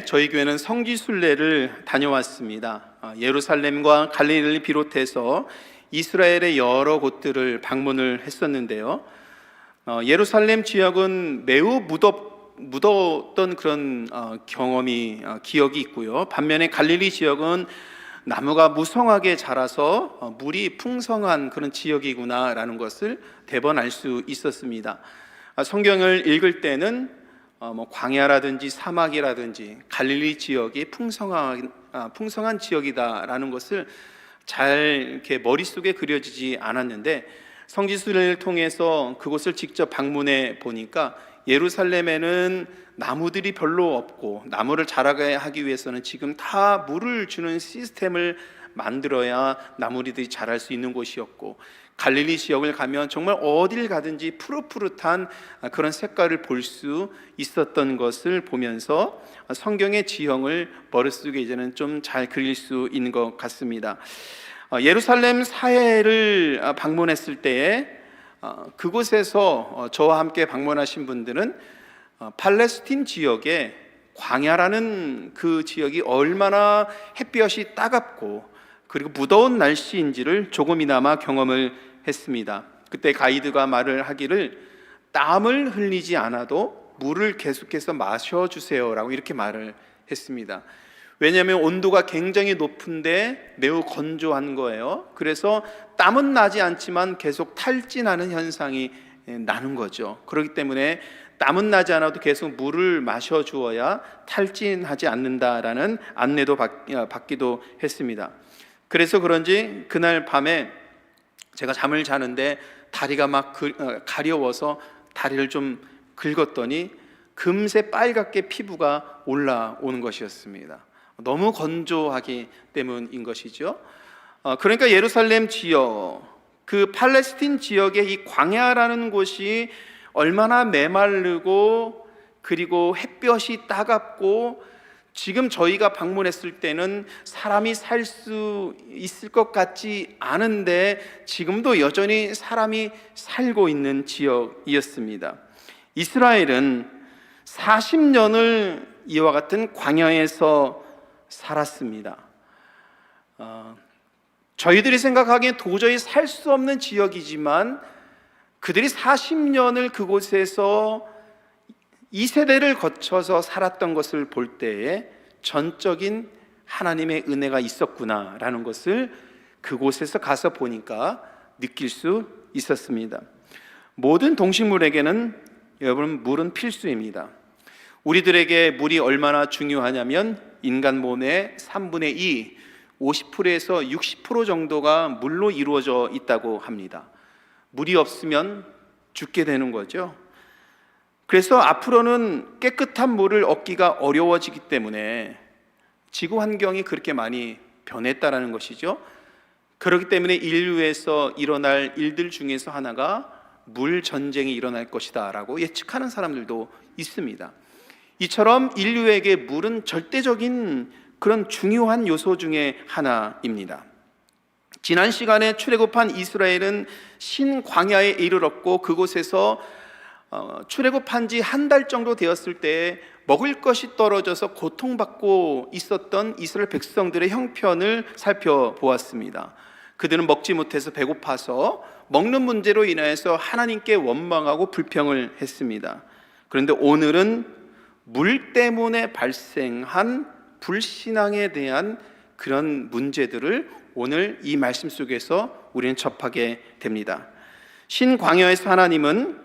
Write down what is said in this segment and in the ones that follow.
저희 교회는 성지순례를 다녀왔습니다. 예루살렘과 갈릴리를 비롯해서 이스라엘의 여러 곳들을 방문을 했었는데요. 예루살렘 지역은 매우 무더웠던 그런 기억이 있고요. 반면에 갈릴리 지역은 나무가 무성하게 자라서 물이 풍성한 그런 지역이구나라는 것을 대번 알 수 있었습니다. 성경을 읽을 때는 광야라든지 사막이라든지 갈릴리 지역이 풍성한 지역이다라는 것을 잘 이렇게 머릿속에 그려지지 않았는데, 성지순례를 통해서 그곳을 직접 방문해 보니까 예루살렘에는 나무들이 별로 없고, 나무를 자라게 하기 위해서는 지금 다 물을 주는 시스템을 만들어야 나무들이 자랄 수 있는 곳이었고, 갈릴리 지역을 가면 정말 어딜 가든지 푸릇푸릇한 그런 색깔을 볼 수 있었던 것을 보면서 성경의 지형을 머릿속에 이제는 좀 잘 그릴 수 있는 것 같습니다. 예루살렘 사해를 방문했을 때에 그곳에서 저와 함께 방문하신 분들은 팔레스틴 지역의 광야라는 그 지역이 얼마나 햇볕이 따갑고 그리고 무더운 날씨인지를 조금이나마 경험을 했습니다. 그때 가이드가 말을 하기를, 땀을 흘리지 않아도 물을 계속해서 마셔주세요 라고 이렇게 말을 했습니다. 왜냐하면 온도가 굉장히 높은데 매우 건조한 거예요. 그래서 땀은 나지 않지만 계속 탈진하는 현상이 나는 거죠. 그렇기 때문에 땀은 나지 않아도 계속 물을 마셔주어야 탈진하지 않는다라는 안내도 받기도 했습니다. 그래서 그런지 그날 밤에 제가 잠을 자는데 다리가 막 가려워서 다리를 좀 긁었더니 금세 빨갛게 피부가 올라오는 것이었습니다. 너무 건조하기 때문인 것이죠. 그러니까 예루살렘 지역, 그 팔레스틴 지역의 이 광야라는 곳이 얼마나 메마르고 그리고 햇볕이 따갑고, 지금 저희가 방문했을 때는 사람이 살 수 있을 것 같지 않은데 지금도 여전히 사람이 살고 있는 지역이었습니다. 이스라엘은 40년을 이와 같은 광야에서 살았습니다. 저희들이 생각하기엔 도저히 살 수 없는 지역이지만 그들이 40년을 그곳에서 2세대를 거쳐서 살았던 것을 볼 때에 전적인 하나님의 은혜가 있었구나라는 것을 그곳에서 가서 보니까 느낄 수 있었습니다. 모든 동식물에게는 여러분, 물은 필수입니다. 우리들에게 물이 얼마나 중요하냐면 인간 몸의 3분의 2, 50%에서 60% 정도가 물로 이루어져 있다고 합니다. 물이 없으면 죽게 되는 거죠. 그래서 앞으로는 깨끗한 물을 얻기가 어려워지기 때문에 지구 환경이 그렇게 많이 변했다라는 것이죠. 그렇기 때문에 인류에서 일어날 일들 중에서 하나가 물 전쟁이 일어날 것이다 라고 예측하는 사람들도 있습니다. 이처럼 인류에게 물은 절대적인 그런 중요한 요소 중에 하나입니다. 지난 시간에 출애굽한 이스라엘은 신광야에 이르렀고, 그곳에서 출애굽한 지 한 달 정도 되었을 때 먹을 것이 떨어져서 고통받고 있었던 이스라엘 백성들의 형편을 살펴보았습니다. 그들은 먹지 못해서 배고파서 먹는 문제로 인하여서 하나님께 원망하고 불평을 했습니다. 그런데 오늘은 물 때문에 발생한 불신앙에 대한 그런 문제들을 오늘 이 말씀 속에서 우리는 접하게 됩니다. 신광야에서 하나님은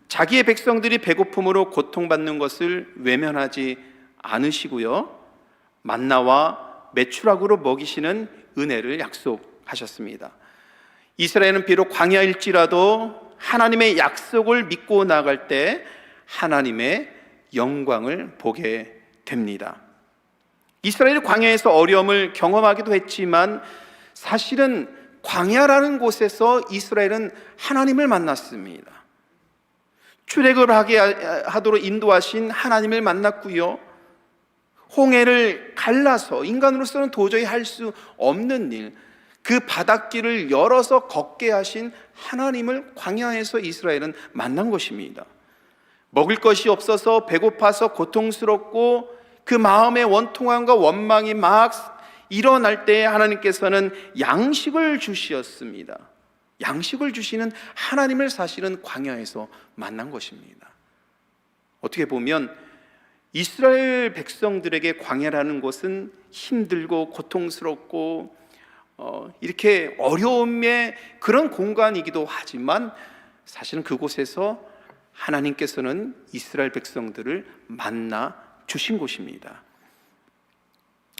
자기의 백성들이 배고픔으로 고통받는 것을 외면하지 않으시고요, 만나와 메추라기로 먹이시는 은혜를 약속하셨습니다. 이스라엘은 비록 광야일지라도 하나님의 약속을 믿고 나갈 때 하나님의 영광을 보게 됩니다. 이스라엘이 광야에서 어려움을 경험하기도 했지만 사실은 광야라는 곳에서 이스라엘은 하나님을 만났습니다. 출애굽을 하게 하도록 인도하신 하나님을 만났고요, 홍해를 갈라서 인간으로서는 도저히 할 수 없는 일, 그 바닷길을 열어서 걷게 하신 하나님을 광야에서 이스라엘은 만난 것입니다. 먹을 것이 없어서 배고파서 고통스럽고 그 마음의 원통함과 원망이 막 일어날 때 하나님께서는 양식을 주시었습니다. 양식을 주시는 하나님을 사실은 광야에서 만난 것입니다. 어떻게 보면 이스라엘 백성들에게 광야라는 곳은 힘들고 고통스럽고 이렇게 어려움의 그런 공간이기도 하지만 사실은 그곳에서 하나님께서는 이스라엘 백성들을 만나 주신 곳입니다.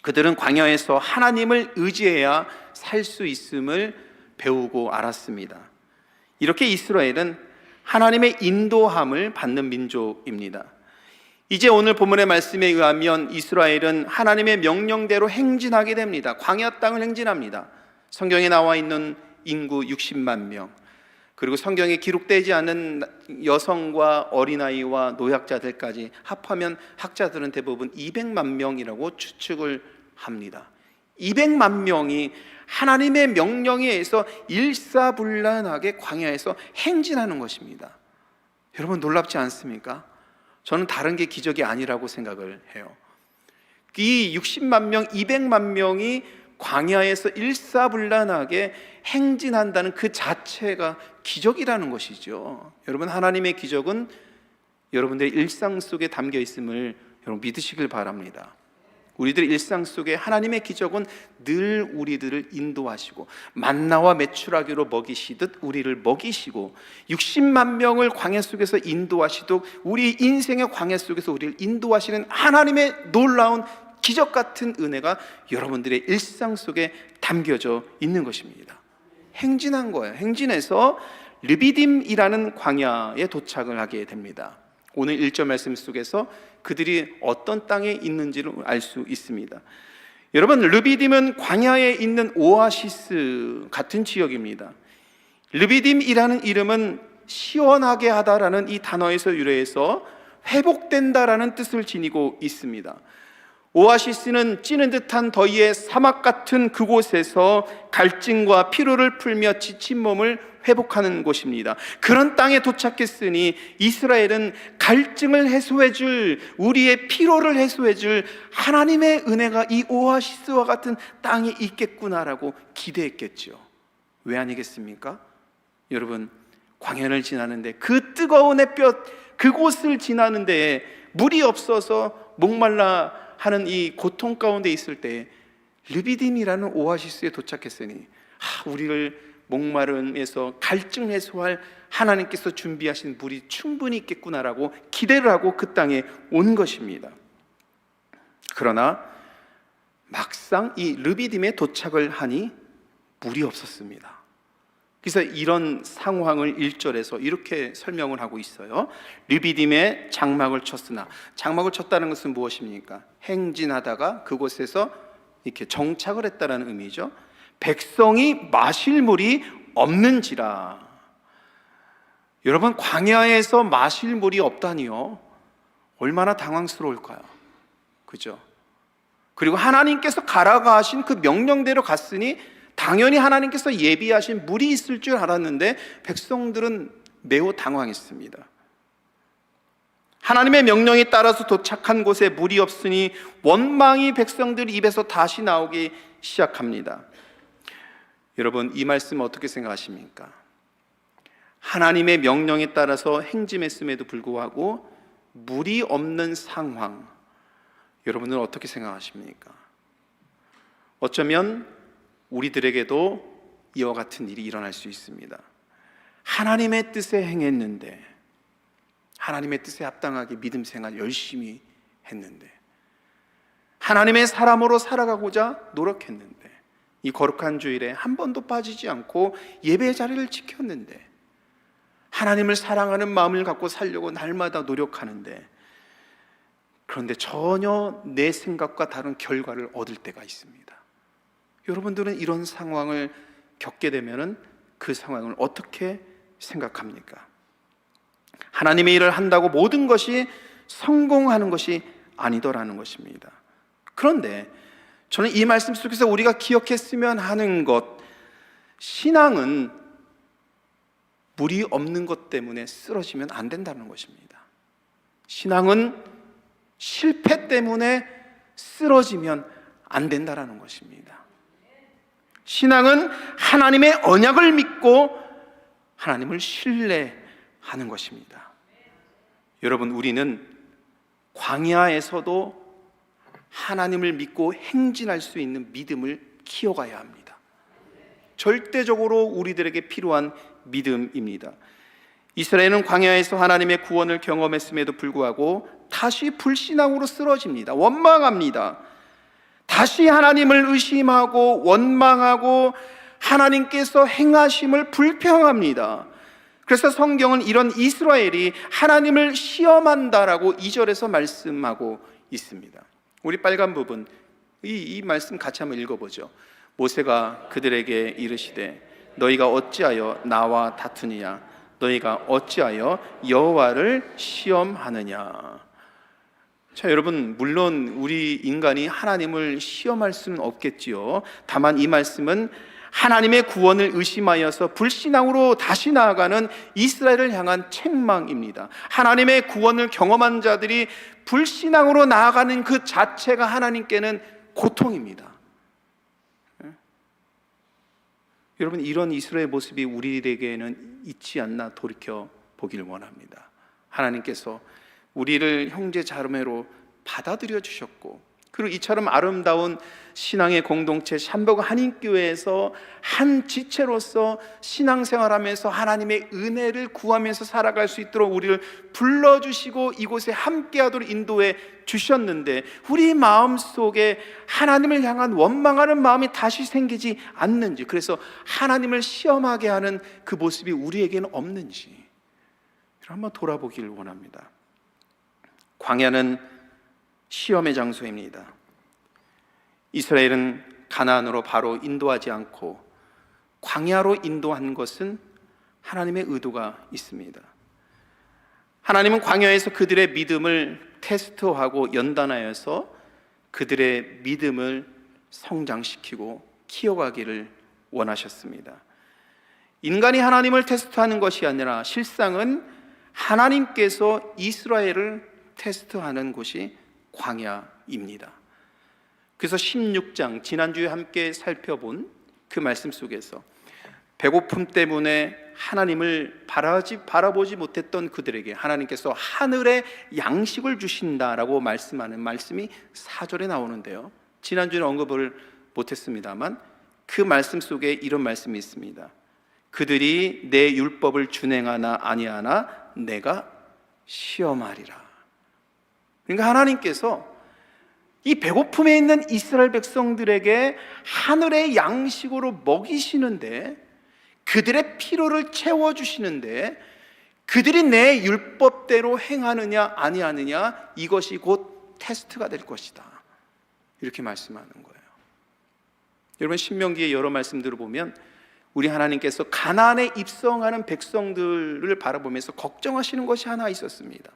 그들은 광야에서 하나님을 의지해야 살 수 있음을 배우고 알았습니다. 이렇게 이스라엘은 하나님의 인도함을 받는 민족입니다. 이제 오늘 본문의 말씀에 의하면 이스라엘은 하나님의 명령대로 행진하게 됩니다. 광야 땅을 행진합니다. 성경에 나와 있는 인구 60만 명, 그리고 성경에 기록되지 않은 여성과 어린아이와 노약자들까지 합하면 학자들은 대부분 200만 명이라고 추측을 합니다. 200만 명이 하나님의 명령에 의해서 일사불란하게 광야에서 행진하는 것입니다. 여러분 놀랍지 않습니까? 저는 다른 게 기적이 아니라고 생각을 해요. 이 60만 명, 200만 명이 광야에서 일사불란하게 행진한다는 그 자체가 기적이라는 것이죠. 여러분 하나님의 기적은 여러분들의 일상 속에 담겨 있음을 여러분 믿으시길 바랍니다. 우리들의 일상 속에 하나님의 기적은 늘 우리들을 인도하시고 만나와 메추라기로 먹이시듯 우리를 먹이시고 60만 명을 광야 속에서 인도하시듯 우리 인생의 광야 속에서 우리를 인도하시는 하나님의 놀라운 기적 같은 은혜가 여러분들의 일상 속에 담겨져 있는 것입니다. 행진한 거예요. 행진해서 르비딤이라는 광야에 도착을 하게 됩니다. 오늘 1절 말씀 속에서 그들이 어떤 땅에 있는지를 알 수 있습니다. 여러분 르비딤은 광야에 있는 오아시스 같은 지역입니다. 르비딤이라는 이름은 시원하게 하다라는 이 단어에서 유래해서 회복된다라는 뜻을 지니고 있습니다. 오아시스는 찌는 듯한 더위의 사막 같은 그곳에서 갈증과 피로를 풀며 지친 몸을 회복하는 곳입니다. 그런 땅에 도착했으니 이스라엘은 갈증을 해소해줄, 우리의 피로를 해소해줄 하나님의 은혜가 이 오아시스와 같은 땅에 있겠구나라고 기대했겠죠. 왜 아니겠습니까? 여러분 광야를 지나는데 그 뜨거운 햇볕 그곳을 지나는데 물이 없어서 목말라 하는 이 고통 가운데 있을 때 르비딤이라는 오아시스에 도착했으니 우리를 목마름에서 갈증 해소할 하나님께서 준비하신 물이 충분히 있겠구나라고 기대를 하고 그 땅에 온 것입니다. 그러나 막상 이 르비딤에 도착을 하니 물이 없었습니다. 그래서 이런 상황을 1절에서 이렇게 설명을 하고 있어요. 르비딤에 장막을 쳤으나, 장막을 쳤다는 것은 무엇입니까? 행진하다가 그곳에서 이렇게 정착을 했다는 의미죠. 백성이 마실 물이 없는지라. 여러분 광야에서 마실 물이 없다니요, 얼마나 당황스러울까요? 그죠? 그리고 하나님께서 가라가 하신 그 명령대로 갔으니 당연히 하나님께서 예비하신 물이 있을 줄 알았는데 백성들은 매우 당황했습니다. 하나님의 명령에 따라서 도착한 곳에 물이 없으니 원망이 백성들 입에서 다시 나오기 시작합니다. 여러분 이 말씀 어떻게 생각하십니까? 하나님의 명령에 따라서 행진했음에도 불구하고 물이 없는 상황, 여러분은 어떻게 생각하십니까? 어쩌면 우리들에게도 이와 같은 일이 일어날 수 있습니다. 하나님의 뜻에 행했는데, 하나님의 뜻에 합당하게 믿음 생활 열심히 했는데, 하나님의 사람으로 살아가고자 노력했는데, 이 거룩한 주일에 한 번도 빠지지 않고 예배 자리를 지켰는데, 하나님을 사랑하는 마음을 갖고 살려고 날마다 노력하는데, 그런데 전혀 내 생각과 다른 결과를 얻을 때가 있습니다. 여러분들은 이런 상황을 겪게 되면 그 상황을 어떻게 생각합니까? 하나님의 일을 한다고 모든 것이 성공하는 것이 아니더라는 것입니다. 그런데 저는 이 말씀 속에서 우리가 기억했으면 하는 것, 신앙은 물이 없는 것 때문에 쓰러지면 안 된다는 것입니다. 신앙은 실패 때문에 쓰러지면 안 된다라는 것입니다. 신앙은 하나님의 언약을 믿고 하나님을 신뢰하는 것입니다. 여러분, 우리는 광야에서도 하나님을 믿고 행진할 수 있는 믿음을 키워가야 합니다. 절대적으로 우리들에게 필요한 믿음입니다. 이스라엘은 광야에서 하나님의 구원을 경험했음에도 불구하고 다시 불신앙으로 쓰러집니다. 원망합니다. 다시 하나님을 의심하고 원망하고 하나님께서 행하심을 불평합니다. 그래서 성경은 이런 이스라엘이 하나님을 시험한다라고 2절에서 말씀하고 있습니다. 우리 빨간 부분, 이 말씀 같이 한번 읽어보죠. 모세가 그들에게 이르시되 너희가 어찌하여 나와 다투느냐? 너희가 어찌하여 여호와를 시험하느냐? 자, 여러분, 물론 우리 인간이 하나님을 시험할 수는 없겠지요. 다만 이 말씀은 하나님의 구원을 의심하여서 불신앙으로 다시 나아가는 이스라엘을 향한 책망입니다. 하나님의 구원을 경험한 자들이 불신앙으로 나아가는 그 자체가 하나님께는 고통입니다. 여러분, 이런 이스라엘 모습이 우리에게는 있지 않나 돌이켜 보길 원합니다. 하나님께서 우리를 형제 자매로 받아들여 주셨고, 그리고 이처럼 아름다운 신앙의 공동체 샴버그 한인교회에서 한 지체로서 신앙생활하면서 하나님의 은혜를 구하면서 살아갈 수 있도록 우리를 불러주시고 이곳에 함께하도록 인도해 주셨는데, 우리 마음속에 하나님을 향한 원망하는 마음이 다시 생기지 않는지, 그래서 하나님을 시험하게 하는 그 모습이 우리에게는 없는지 한번 돌아보기를 원합니다. 광야는 시험의 장소입니다. 이스라엘은 가나안으로 바로 인도하지 않고 광야로 인도한 것은 하나님의 의도가 있습니다. 하나님은 광야에서 그들의 믿음을 테스트하고 연단하여서 그들의 믿음을 성장시키고 키워가기를 원하셨습니다. 인간이 하나님을 테스트하는 것이 아니라 실상은 하나님께서 이스라엘을 테스트하는 곳이 광야입니다. 그래서 16장, 지난주에 함께 살펴본 그 말씀 속에서 배고픔 때문에 하나님을 바라보지 못했던 그들에게 하나님께서 하늘의 양식을 주신다라고 말씀하는 말씀이 4절에 나오는데요, 지난주에 언급을 못했습니다만 그 말씀 속에 이런 말씀이 있습니다. 그들이 내 율법을 준행하나 아니하나 내가 시험하리라. 그러니까 하나님께서 이 배고픔에 있는 이스라엘 백성들에게 하늘의 양식으로 먹이시는데, 그들의 필요를 채워주시는데, 그들이 내 율법대로 행하느냐 아니하느냐, 이것이 곧 테스트가 될 것이다, 이렇게 말씀하는 거예요. 여러분, 신명기의 여러 말씀들을 보면 우리 하나님께서 가나안에 입성하는 백성들을 바라보면서 걱정하시는 것이 하나 있었습니다.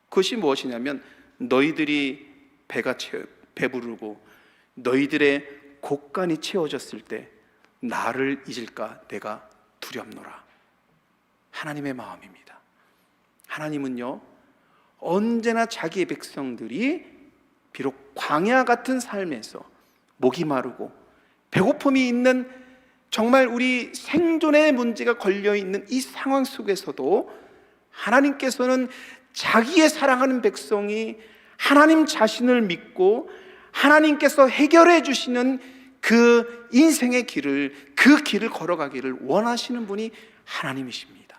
그것이 무엇이냐면, 너희들이 배부르고 너희들의 곡간이 채워졌을 때 나를 잊을까 내가 두렵노라. 하나님의 마음입니다. 하나님은요, 언제나 자기의 백성들이 비록 광야 같은 삶에서 목이 마르고 배고픔이 있는, 정말 우리 생존의 문제가 걸려있는 이 상황 속에서도 하나님께서는 자기의 사랑하는 백성이 하나님 자신을 믿고 하나님께서 해결해 주시는 그 인생의 길을, 그 길을 걸어가기를 원하시는 분이 하나님이십니다.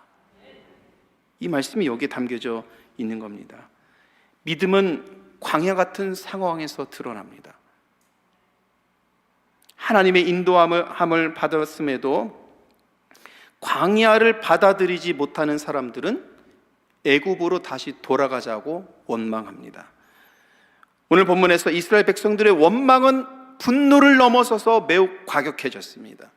이 말씀이 여기에 담겨져 있는 겁니다. 믿음은 광야 같은 상황에서 드러납니다. 하나님의 인도함을 받았음에도 광야를 받아들이지 못하는 사람들은 애굽으로 다시 돌아가자고 원망합니다. 오늘 본문에서 이스라엘 백성들의 원망은 분노를 넘어서서 매우 과격해졌습니다.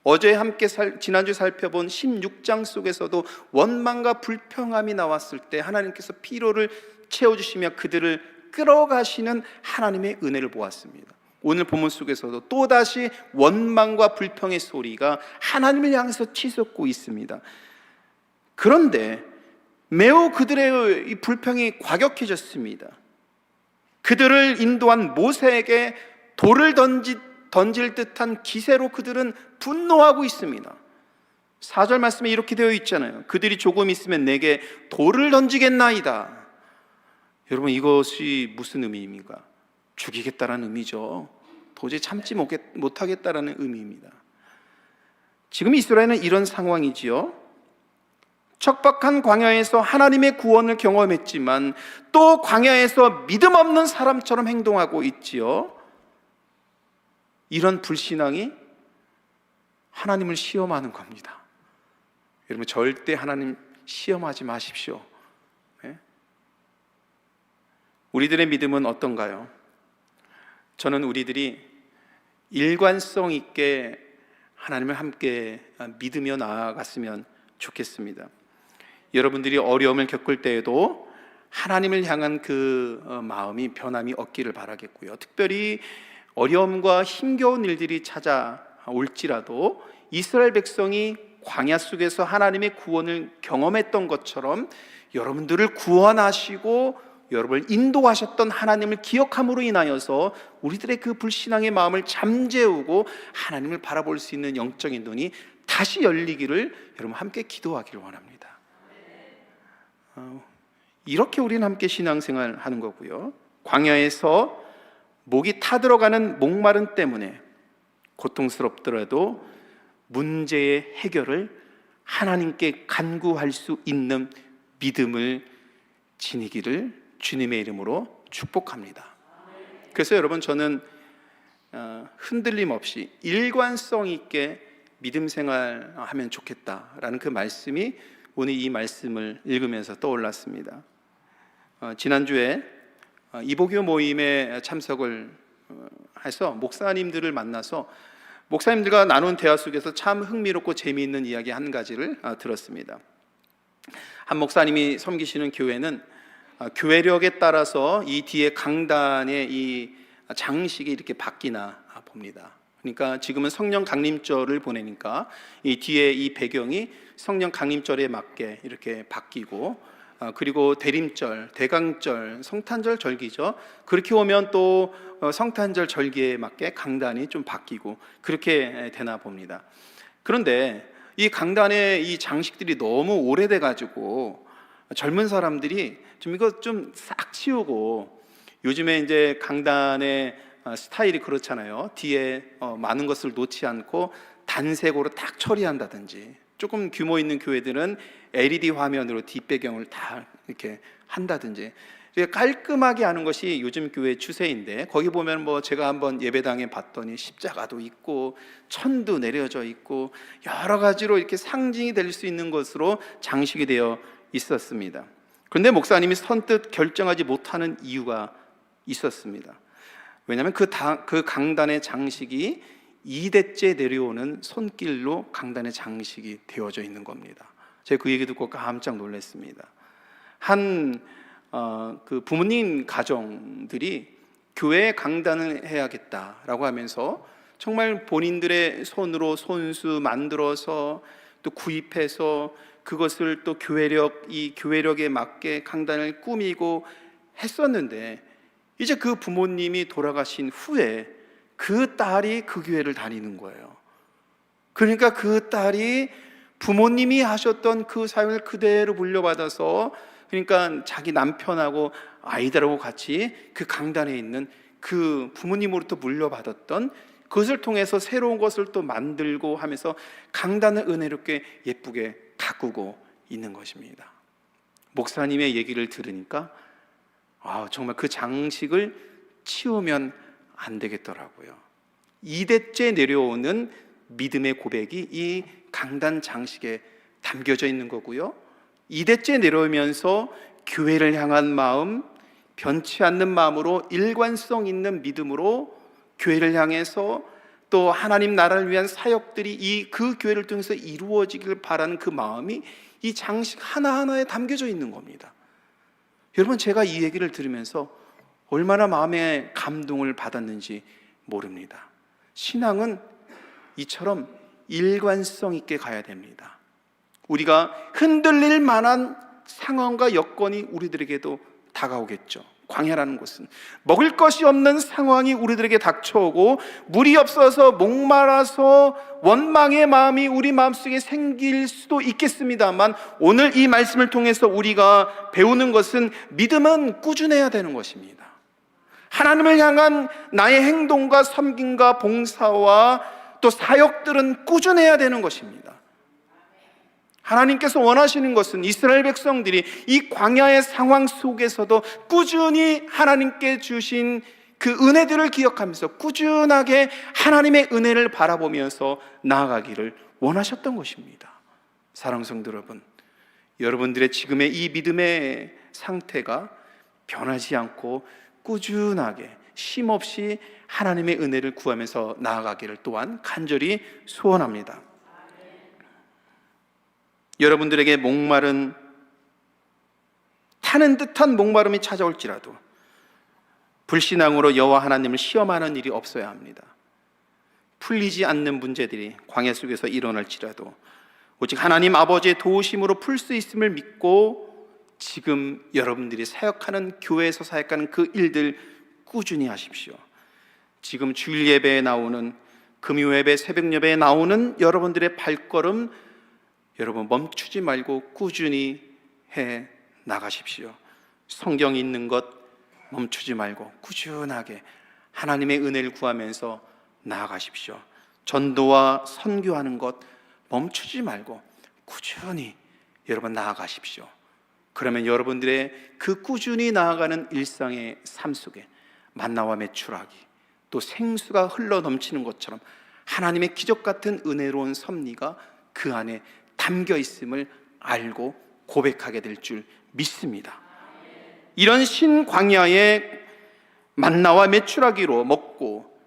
어제 함께 지난주 살펴본 16장 속에서도 원망과 불평함이 나왔을 때 하나님께서 필요를 채워주시며 그들을 끌어가시는 하나님의 은혜를 보았습니다. 오늘 본문 속에서도 또다시 원망과 불평의 소리가 하나님을 향해서 치솟고 있습니다. 그런데 매우 그들의 이 불평이 과격해졌습니다. 그들을 인도한 모세에게 돌을 던질 듯한 기세로 그들은 분노하고 있습니다. 4절 말씀에 이렇게 되어 있잖아요. 그들이 조금 있으면 내게 돌을 던지겠나이다. 여러분, 이것이 무슨 의미입니까? 죽이겠다라는 의미죠. 도저히 참지 못하겠다라는 의미입니다. 지금 이스라엘은 이런 상황이지요. 척박한 광야에서 하나님의 구원을 경험했지만 또 광야에서 믿음 없는 사람처럼 행동하고 있지요. 이런 불신앙이 하나님을 시험하는 겁니다. 여러분, 절대 하나님 시험하지 마십시오. 네? 우리들의 믿음은 어떤가요? 저는 우리들이 일관성 있게 하나님을 함께 믿으며 나아갔으면 좋겠습니다. 여러분들이 어려움을 겪을 때에도 하나님을 향한 그 마음이 변함이 없기를 바라겠고요. 특별히 어려움과 힘겨운 일들이 찾아올지라도 이스라엘 백성이 광야 속에서 하나님의 구원을 경험했던 것처럼 여러분들을 구원하시고 여러분을 인도하셨던 하나님을 기억함으로 인하여서 우리들의 그 불신앙의 마음을 잠재우고 하나님을 바라볼 수 있는 영적인 눈이 다시 열리기를 여러분 함께 기도하기를 원합니다. 이렇게 우리는 함께 신앙생활 하는 거고요. 광야에서 목이 타들어가는 목마름 때문에 고통스럽더라도 문제의 해결을 하나님께 간구할 수 있는 믿음을 지니기를 주님의 이름으로 축복합니다. 그래서 여러분, 저는 흔들림 없이 일관성 있게 믿음 생활하면 좋겠다라는 그 말씀이 오늘 이 말씀을 읽으면서 떠올랐습니다. 지난주에 이복교 모임에 참석을 해서 목사님들을 만나서 목사님들과 나눈 대화 속에서 참 흥미롭고 재미있는 이야기 한 가지를 들었습니다. 한 목사님이 섬기시는 교회는 교회력에 따라서 이 뒤에 강단의 이 장식이 이렇게 바뀌나 봅니다. 그러니까 지금은 성령 강림절을 보내니까 이 뒤에 이 배경이 성령 강림절에 맞게 이렇게 바뀌고, 그리고 대림절, 대강절, 성탄절 절기죠. 그렇게 오면 또 성탄절 절기에 맞게 강단이 좀 바뀌고 그렇게 되나 봅니다. 그런데 이 강단의 이 장식들이 너무 오래돼 가지고 젊은 사람들이 좀 이거 좀 싹 치우고, 요즘에 이제 강단의 스타일이 그렇잖아요. 뒤에 많은 것을 놓지 않고 단색으로 딱 처리한다든지, 조금 규모 있는 교회들은 LED 화면으로 뒷배경을 다 이렇게 한다든지 깔끔하게 하는 것이 요즘 교회 추세인데, 거기 보면 뭐 제가 한번 예배당에 봤더니 십자가도 있고 천도 내려져 있고 여러 가지로 이렇게 상징이 될 수 있는 것으로 장식이 되어 있었습니다. 그런데 목사님이 선뜻 결정하지 못하는 이유가 있었습니다. 왜냐하면 그 강단의 장식이 2대째 내려오는 손길로 강단의 장식이 되어져 있는 겁니다. 제가 그 얘기 듣고 깜짝 놀랐습니다. 그 부모님 가정들이 교회 강단을 해야겠다라고 하면서 정말 본인들의 손으로 손수 만들어서 또 구입해서 그것을 또 이 교회력에 맞게 강단을 꾸미고 했었는데, 이제 그 부모님이 돌아가신 후에 그 딸이 그 교회를 다니는 거예요. 그러니까 그 딸이 부모님이 하셨던 그 사역을 그대로 물려받아서, 그러니까 자기 남편하고 아이들하고 같이 그 강단에 있는 그 부모님으로부터 물려받았던 그것을 통해서 새로운 것을 또 만들고 하면서 강단을 은혜롭게 예쁘게 가꾸고 있는 것입니다. 목사님의 얘기를 들으니까 정말 그 장식을 치우면 안 되겠더라고요. 2대째 내려오는 믿음의 고백이 이 강단 장식에 담겨져 있는 거고요. 2대째 내려오면서 교회를 향한 마음, 변치 않는 마음으로 일관성 있는 믿음으로 교회를 향해서 또 하나님 나라를 위한 사역들이 그 교회를 통해서 이루어지길 바라는 그 마음이 이 장식 하나하나에 담겨져 있는 겁니다. 여러분, 제가 이 얘기를 들으면서 얼마나 마음에 감동을 받았는지 모릅니다. 신앙은 이처럼 일관성 있게 가야 됩니다. 우리가 흔들릴 만한 상황과 여건이 우리들에게도 다가오겠죠. 광야라는 곳은 먹을 것이 없는 상황이 우리들에게 닥쳐오고 물이 없어서 목말라서 원망의 마음이 우리 마음속에 생길 수도 있겠습니다만, 오늘 이 말씀을 통해서 우리가 배우는 것은 믿음은 꾸준해야 되는 것입니다. 하나님을 향한 나의 행동과 섬김과 봉사와 또 사역들은 꾸준해야 되는 것입니다. 하나님께서 원하시는 것은 이스라엘 백성들이 이 광야의 상황 속에서도 꾸준히 하나님께 주신 그 은혜들을 기억하면서 꾸준하게 하나님의 은혜를 바라보면서 나아가기를 원하셨던 것입니다. 사랑하는 성도 여러분, 여러분들의 지금의 이 믿음의 상태가 변하지 않고 꾸준하게 쉼없이 하나님의 은혜를 구하면서 나아가기를 또한 간절히 소원합니다. 여러분들에게 목마른, 타는 듯한 목마름이 찾아올지라도 불신앙으로 여호와 하나님을 시험하는 일이 없어야 합니다. 풀리지 않는 문제들이 광야 속에서 일어날지라도 오직 하나님 아버지의 도우심으로 풀 수 있음을 믿고 지금 여러분들이 사역하는, 교회에서 사역하는 그 일들 꾸준히 하십시오. 지금 주일 예배에 나오는, 금요 예배, 새벽 예배에 나오는 여러분들의 발걸음, 여러분 멈추지 말고 꾸준히 해 나가십시오. 성경 읽는 것 멈추지 말고 꾸준하게 하나님의 은혜를 구하면서 나아가십시오. 전도와 선교하는 것 멈추지 말고 꾸준히 여러분 나아가십시오. 그러면 여러분들의 그 꾸준히 나아가는 일상의 삶 속에 만나와 메추라기, 또 생수가 흘러 넘치는 것처럼 하나님의 기적 같은 은혜로운 섭리가 그 안에 담겨 있음을 알고 고백하게 될 줄 믿습니다. 이런 신광야의 만나와 메추라기로 먹고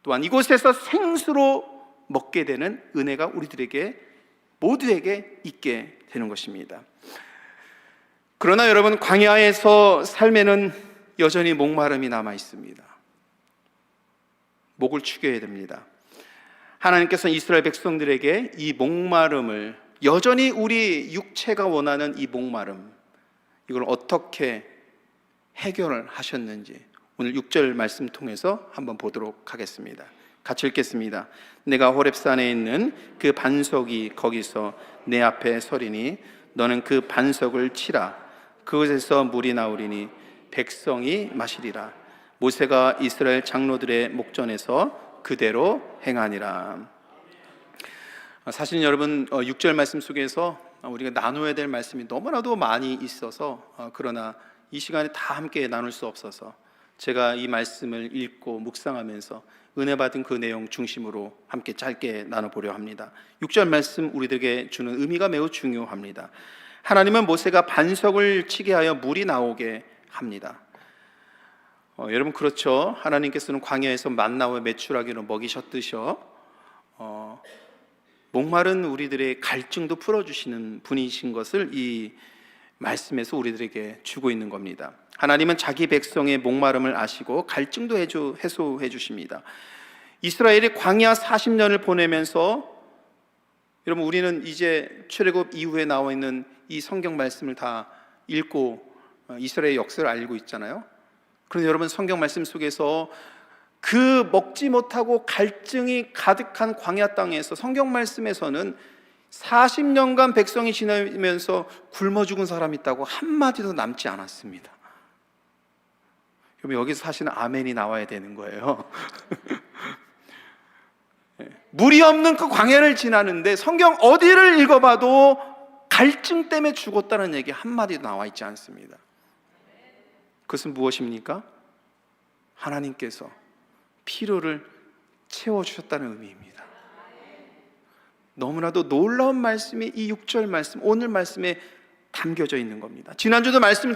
또한 이곳에서 생수로 먹게 되는 은혜가 우리들에게 모두에게 있게 되는 것입니다. 그러나 여러분, 광야에서 삶에는 여전히 목마름이 남아 있습니다. 목을 축여야 됩니다. 하나님께서 이스라엘 백성들에게 이 목마름을, 여전히 우리 육체가 원하는 이 목마름, 이걸 어떻게 해결을 하셨는지 오늘 6절 말씀 통해서 한번 보도록 하겠습니다. 같이 읽겠습니다. 내가 호렙산에 있는 그 반석이 거기서 내 앞에 서리니 너는 그 반석을 치라. 그곳에서 물이 나오리니 백성이 마시리라. 모세가 이스라엘 장로들의 목전에서 그대로 행하니라. 사실 여러분, 6절 말씀 속에서 우리가 나눠야 될 말씀이 너무나도 많이 있어서 그러나 이 시간에 다 함께 나눌 수 없어서 제가 이 말씀을 읽고 묵상하면서 은혜 받은 그 내용 중심으로 함께 짧게 나눠보려 합니다. 6절 말씀 우리들에게 주는 의미가 매우 중요합니다. 하나님은 모세가 반석을 치게 하여 물이 나오게 합니다. 여러분, 그렇죠? 하나님께서는 광야에서 만나와 메추라기로 먹이셨듯이요, 목마른 우리들의 갈증도 풀어주시는 분이신 것을 이 말씀에서 우리들에게 주고 있는 겁니다. 하나님은 자기 백성의 목마름을 아시고 갈증도 해소해 주십니다. 이스라엘이 광야 40년을 보내면서, 여러분, 우리는 이제 출애굽 이후에 나와 있는 이 성경 말씀을 다 읽고 이스라엘의 역사를 알고 있잖아요. 그런데 여러분, 성경 말씀 속에서 그 먹지 못하고 갈증이 가득한 광야 땅에서 성경 말씀에서는 40년간 백성이 지나면서 굶어 죽은 사람이 있다고 한마디도 남지 않았습니다. 여러분, 여기서 사실은 아멘이 나와야 되는 거예요. 물이 없는 그 광야를 지나는데 성경 어디를 읽어봐도 갈증 때문에 죽었다는 얘기 한마디도 나와 있지 않습니다. 그것은 무엇입니까? 하나님께서 필요를 채워주셨다는 의미입니다. 너무나도 놀라운 말씀이 이 6절 말씀, 오늘 말씀에 담겨져 있는 겁니다. 지난주도 말씀을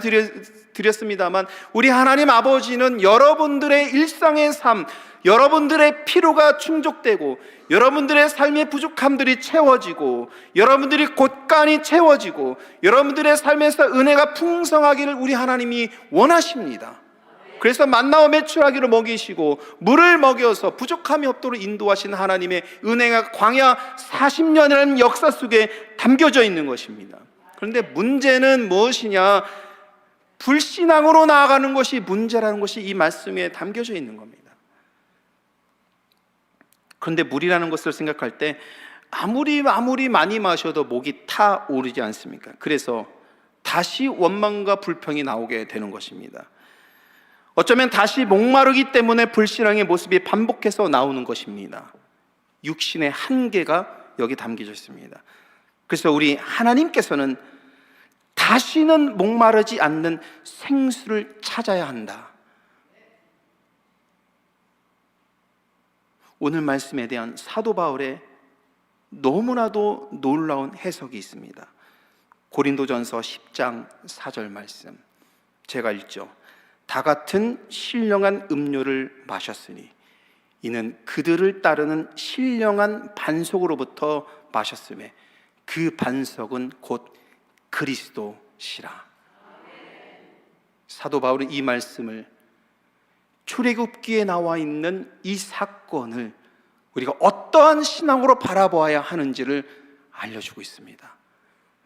드렸습니다만 우리 하나님 아버지는 여러분들의 일상의 삶, 여러분들의 필요가 충족되고 여러분들의 삶의 부족함들이 채워지고 여러분들이 곳간이 채워지고 여러분들의 삶에서 은혜가 풍성하기를 우리 하나님이 원하십니다. 그래서 만나와 메추라기를 먹이시고 물을 먹여서 부족함이 없도록 인도하신 하나님의 은혜가 광야 40년이라는 역사 속에 담겨져 있는 것입니다. 그런데 문제는 무엇이냐? 불신앙으로 나아가는 것이 문제라는 것이 이 말씀에 담겨져 있는 겁니다. 그런데 물이라는 것을 생각할 때 아무리 많이 마셔도 목이 타오르지 않습니까? 그래서 다시 원망과 불평이 나오게 되는 것입니다. 어쩌면 다시 목마르기 때문에 불신앙의 모습이 반복해서 나오는 것입니다. 육신의 한계가 여기 담겨져 있습니다. 그래서 우리 하나님께서는 다시는 목마르지 않는 생수를 찾아야 한다. 오늘 말씀에 대한 사도 바울의 너무나도 놀라운 해석이 있습니다. 고린도전서 10장 4절 말씀 제가 읽죠. 다 같은 신령한 음료를 마셨으니 이는 그들을 따르는 신령한 반석으로부터 마셨음에 그 반석은 곧 그리스도시라. 사도 바울은 이 말씀을 출애굽기에 나와 있는 이 사건을 우리가 어떠한 신앙으로 바라보아야 하는지를 알려주고 있습니다.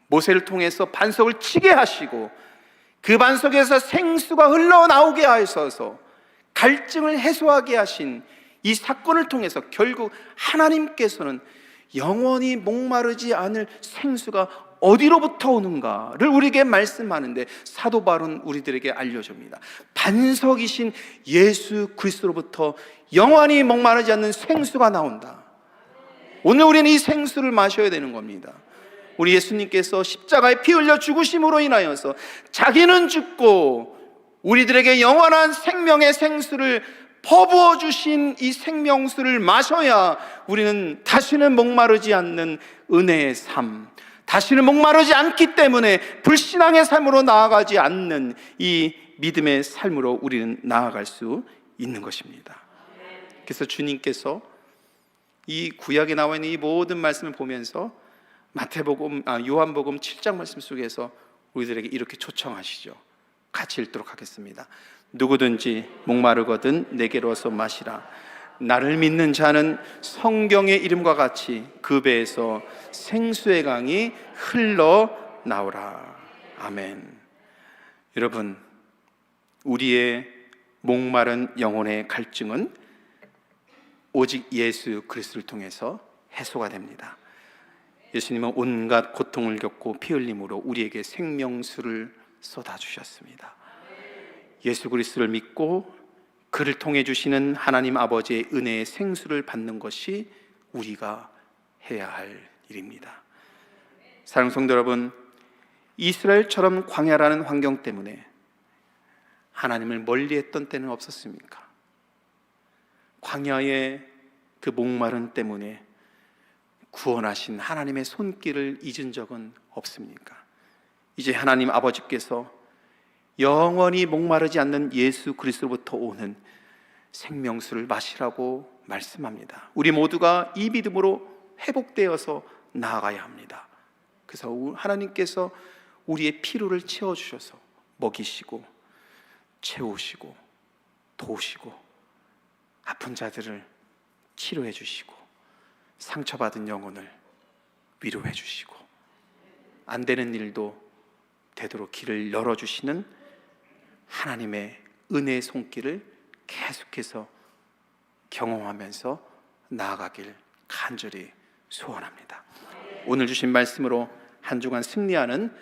모세를 통해서 반석을 치게 하시고 그 반석에서 생수가 흘러나오게 하셔서 갈증을 해소하게 하신 이 사건을 통해서 결국 하나님께서는 영원히 목마르지 않을 생수가 어디로부터 오는가를 우리에게 말씀하는데 사도 바울은 우리들에게 알려줍니다. 반석이신 예수 그리스도로부터 영원히 목마르지 않는 생수가 나온다. 오늘 우리는 이 생수를 마셔야 되는 겁니다. 우리 예수님께서 십자가에 피 흘려 죽으심으로 인하여서 자기는 죽고 우리들에게 영원한 생명의 생수를 퍼부어 주신 이 생명수를 마셔야 우리는 다시는 목마르지 않는 은혜의 삶, 다시는 목마르지 않기 때문에 불신앙의 삶으로 나아가지 않는 이 믿음의 삶으로 우리는 나아갈 수 있는 것입니다. 그래서 주님께서 이 구약에 나와 있는 이 모든 말씀을 보면서 요한복음 7장 말씀 속에서 우리들에게 이렇게 초청하시죠. 같이 읽도록 하겠습니다. 누구든지 목마르거든 내게로 와서 마시라. 나를 믿는 자는 성경의 이름과 같이 그 배에서 생수의 강이 흘러나오라. 아멘. 여러분, 우리의 목마른 영혼의 갈증은 오직 예수 그리스도를 통해서 해소가 됩니다. 예수님은 온갖 고통을 겪고 피 흘림으로 우리에게 생명수를 쏟아주셨습니다. 예수 그리스도를 믿고 그를 통해 주시는 하나님 아버지의 은혜의 생수를 받는 것이 우리가 해야 할 일입니다. 사랑하는 성도 여러분, 이스라엘처럼 광야라는 환경 때문에 하나님을 멀리했던 때는 없었습니까? 광야의 그 목마름 때문에 구원하신 하나님의 손길을 잊은 적은 없습니까? 이제 하나님 아버지께서 영원히 목마르지 않는 예수 그리스도로부터 오는 생명수를 마시라고 말씀합니다. 우리 모두가 이 믿음으로 회복되어서 나아가야 합니다. 그래서 하나님께서 우리의 필요를 채워주셔서 먹이시고 채우시고 도우시고 아픈 자들을 치료해 주시고 상처받은 영혼을 위로해 주시고 안 되는 일도 되도록 길을 열어주시는 하나님의 은혜의 손길을 계속해서 경험하면서 나아가길 간절히 소원합니다. 오늘 주신 말씀으로 한 주간 승리하는